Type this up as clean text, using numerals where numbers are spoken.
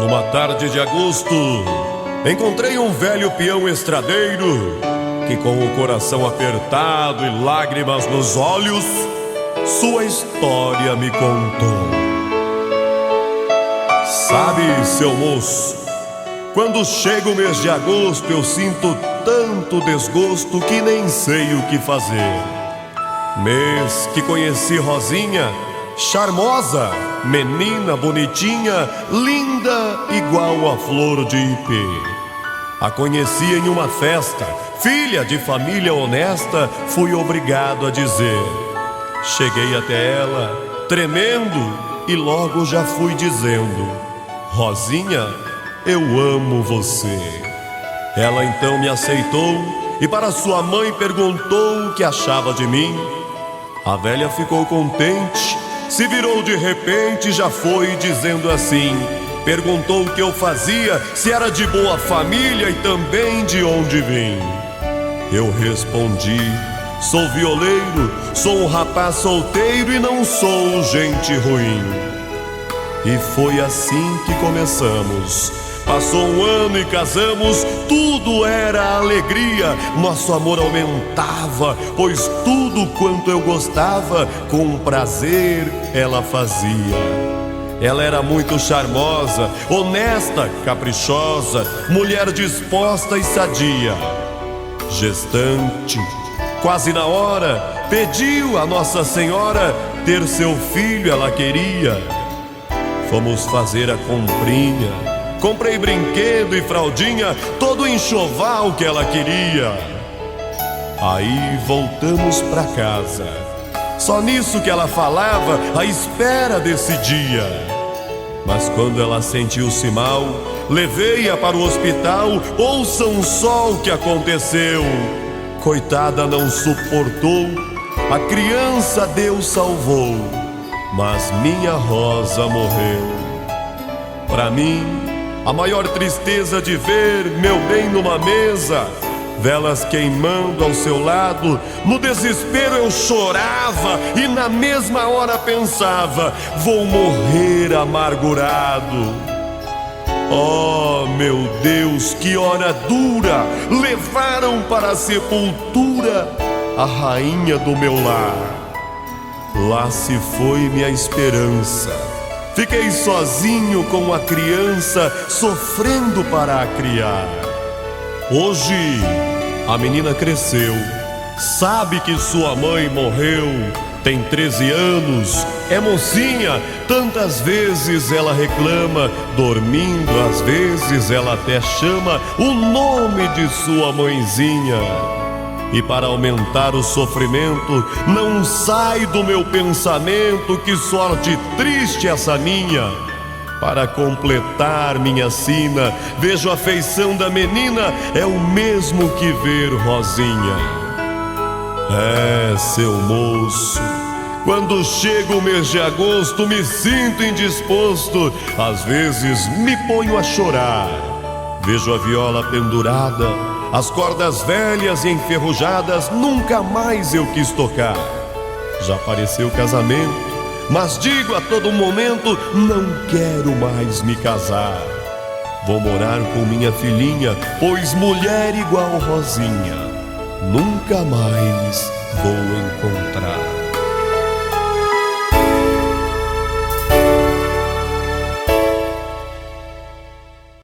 Numa tarde de agosto, encontrei um velho peão estradeiro que, com o coração apertado e lágrimas nos olhos, sua história me contou. Sabe, seu moço, quando chega o mês de agosto eu sinto tanto desgosto que nem sei o que fazer. Mês que conheci Rosinha, charmosa, menina bonitinha, linda igual a flor de ipê. A conheci em uma festa, filha de família honesta, fui obrigado a dizer. Cheguei até ela, tremendo, e logo já fui dizendo: Rosinha, eu amo você. Ela então me aceitou e para sua mãe perguntou o que achava de mim. A velha ficou contente, se virou de repente e já foi dizendo assim. Perguntou o que eu fazia, se era de boa família e também de onde vim. Eu respondi: sou violeiro, sou um rapaz solteiro e não sou gente ruim. E foi assim que começamos. Passou um ano e casamos, tudo era alegria. Nosso amor aumentava, pois tudo quanto eu gostava, com prazer ela fazia. Ela era muito charmosa, honesta, caprichosa, mulher disposta e sadia. Gestante, quase na hora, pediu a Nossa Senhora ter seu filho, ela queria. Fomos fazer a comprinha, comprei brinquedo e fraldinha, todo o enxoval que ela queria. Aí voltamos pra casa, só nisso que ela falava, à espera desse dia. Mas quando ela sentiu-se mal, levei-a para o hospital. Ouçam só o que aconteceu. Coitada, não suportou, a criança Deus salvou, mas minha Rosa morreu. Pra mim, a maior tristeza de ver meu bem numa mesa, velas queimando ao seu lado. No desespero eu chorava e na mesma hora pensava: vou morrer amargurado. Oh, meu Deus, que hora dura! Levaram para a sepultura a rainha do meu lar. Lá se foi minha esperança. Fiquei sozinho com a criança, sofrendo para a criar. Hoje a menina cresceu, sabe que sua mãe morreu, tem 13 anos, é mocinha, tantas vezes ela reclama, dormindo às vezes ela até chama o nome de sua mãezinha. E para aumentar o sofrimento, não sai do meu pensamento que sorte triste essa minha. Para completar minha sina, vejo a feição da menina, é o mesmo que ver Rosinha. É, seu moço, quando chega o mês de agosto, me sinto indisposto. Às vezes me ponho a chorar. Vejo a viola pendurada, as cordas velhas e enferrujadas, nunca mais eu quis tocar. Já apareceu o casamento, mas digo a todo momento: não quero mais me casar. Vou morar com minha filhinha, pois mulher igual Rosinha nunca mais vou encontrar.